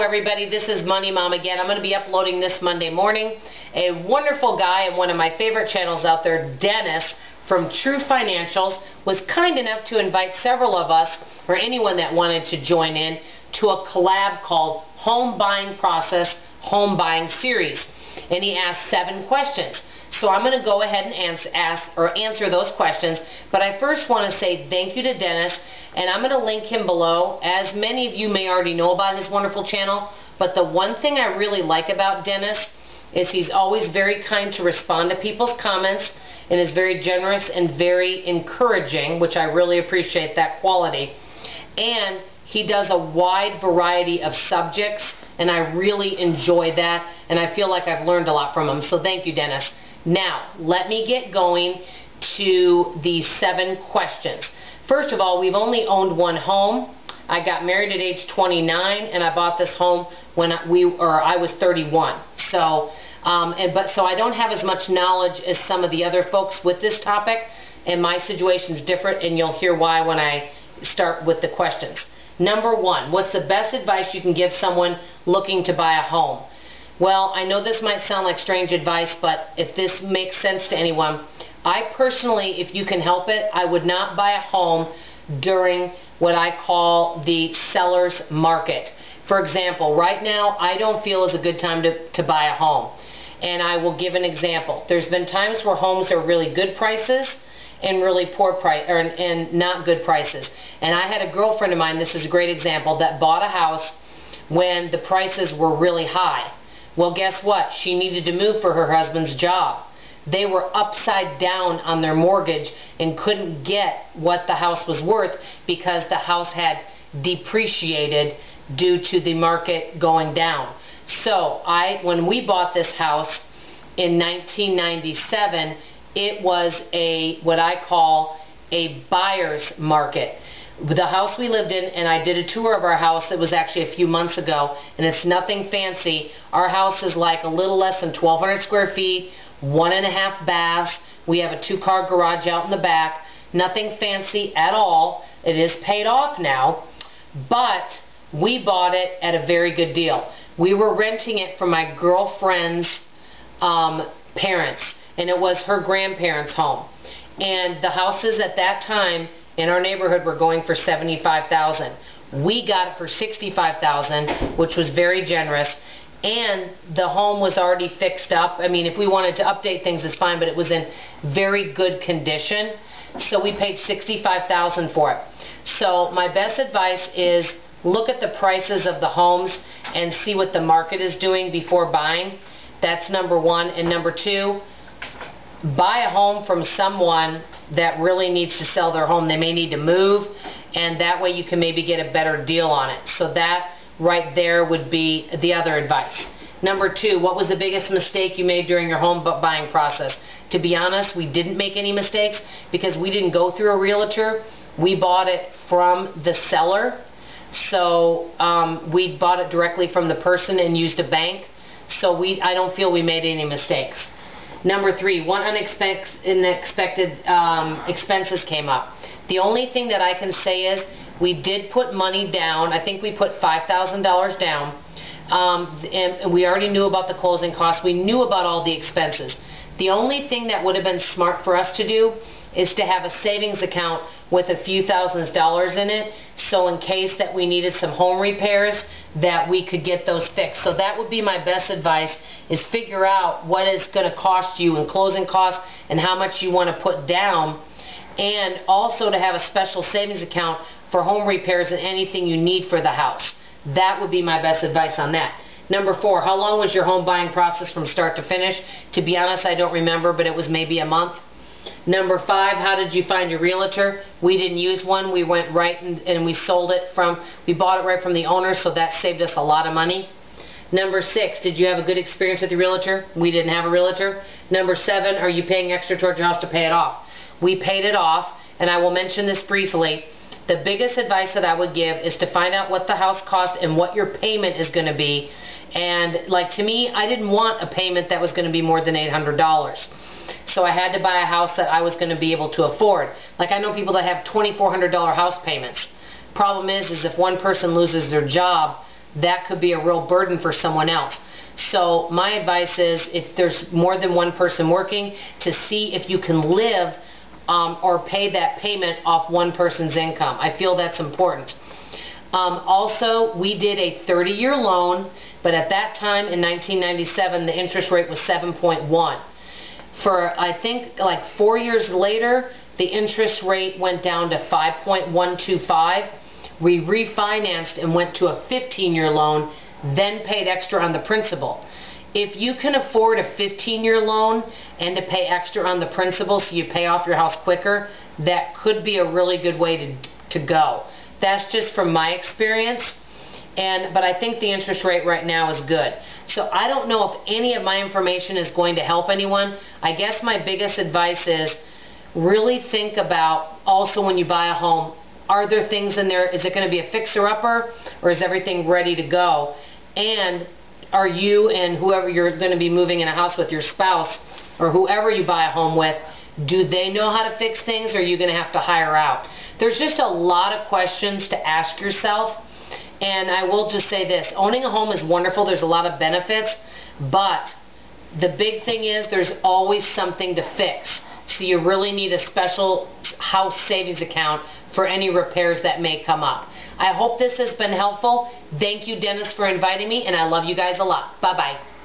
everybody, this is Money Mom again. I'm going to be uploading this Monday morning. A wonderful guy and one of my favorite channels out there, Dennis from TruFinancials, was kind enough to invite several of us, or anyone that wanted to join in, to a collab called Home Buying Process, Home Buying Series. And he asked 7 questions. So I'm going to go ahead and answer those questions. But I first want to say thank you to Dennis, and I'm going to link him below. As many of you may already know about his wonderful channel, but the one thing I really like about Dennis is he's always very kind to respond to people's comments and is very generous and very encouraging, which I really appreciate that quality. And he does a wide variety of subjects, and I really enjoy that, and I feel like I've learned a lot from him. So thank you, Dennis. Now, let me get going to the 7 questions. First of all, we've only owned one home. I got married at age 29, and I bought this home when I was 31. So, so I don't have as much knowledge as some of the other folks with this topic, and my situation is different, and you'll hear why when I start with the questions. Number 1, what's the best advice you can give someone looking to buy a home? Well, I know this might sound like strange advice, but if this makes sense to anyone, I personally, if you can help it, I would not buy a home during what I call the seller's market. For example, right now, I don't feel is a good time to buy a home. And I will give an example. There's been times where homes are really good prices and really poor price, and not good prices. And I had a girlfriend of mine, this is a great example, that bought a house when the prices were really high. Well, guess what? She needed to move for her husband's job. They were upside down on their mortgage and couldn't get what the house was worth because the house had depreciated due to the market going down. So when we bought this house in 1997, it was what I call a buyer's market. The house we lived in, and I did a tour of our house, it was actually a few months ago, and it's nothing fancy. Our house is like a little less than 1,200 square feet, 1.5 baths. We have a 2-car garage out in the back. Nothing fancy at all. It is paid off now, but we bought it at a very good deal. We were renting it from my girlfriend's parents, and it was her grandparents' home. And the houses at that time in our neighborhood were going for $75,000. We got it for $65,000, which was very generous. And the home was already fixed up. I mean, if we wanted to update things, it's fine, but it was in very good condition. So we paid $65,000 for it. So my best advice is look at the prices of the homes and see what the market is doing before buying. That's number 1. And number 2, buy a home from someone that really needs to sell their home. They may need to move, and that way you can maybe get a better deal on it. So that right there would be the other advice. Number 2, what was the biggest mistake you made during your home buying process? To be honest, we didn't make any mistakes because we didn't go through a realtor. We bought it from the seller. So we bought it directly from the person and used a bank. So I don't feel we made any mistakes. Number 3, what unexpected expenses came up? The only thing that I can say is we did put money down. I think we put $5,000 down. And we already knew about the closing costs. We knew about all the expenses. The only thing that would have been smart for us to do is to have a savings account with a few $thousands in it, so in case that we needed some home repairs, that we could get those fixed. So that would be my best advice, is figure out what it's going to cost you in closing costs and how much you want to put down, and also to have a special savings account for home repairs and anything you need for the house. That would be my best advice on that. Number 4, how long was your home buying process from start to finish? To be honest, I don't remember, but it was maybe a month. Number 5, how did you find your realtor? We didn't use one. We went right and we bought it right from the owner, so that saved us a lot of money. Number 6, did you have a good experience with your realtor? We didn't have a realtor. Number 7, are you paying extra towards your house to pay it off? We paid it off, and I will mention this briefly. The biggest advice that I would give is to find out what the house cost and what your payment is going to be. And like, to me, I didn't want a payment that was going to be more than $800. So I had to buy a house that I was going to be able to afford. Like, I know people that have $2,400 house payments. Problem is if one person loses their job, that could be a real burden for someone else. So my advice is, if there's more than one person working, to see if you can live or pay that payment off one person's income. I feel that's important. Also, we did a 30-year loan, but at that time in 1997 the interest rate was 7.1. For I think like 4 years later, the interest rate went down to 5.125. We refinanced and went to a 15-year loan, then paid extra on the principal. If you can afford a 15-year loan and to pay extra on the principal so you pay off your house quicker, that could be a really good way to go. That's just from my experience, but I think the interest rate right now is good. So I don't know if any of my information is going to help anyone. I guess my biggest advice is really think about, also when you buy a home, are there things in there, is it going to be a fixer-upper, or is everything ready to go? And are you and whoever you're going to be moving in a house with, your spouse, or whoever you buy a home with, do they know how to fix things, or are you going to have to hire out? There's just a lot of questions to ask yourself, and I will just say this. Owning a home is wonderful. There's a lot of benefits, but the big thing is there's always something to fix. So you really need a special house savings account for any repairs that may come up. I hope this has been helpful. Thank you, Dennis, for inviting me, and I love you guys a lot. Bye-bye.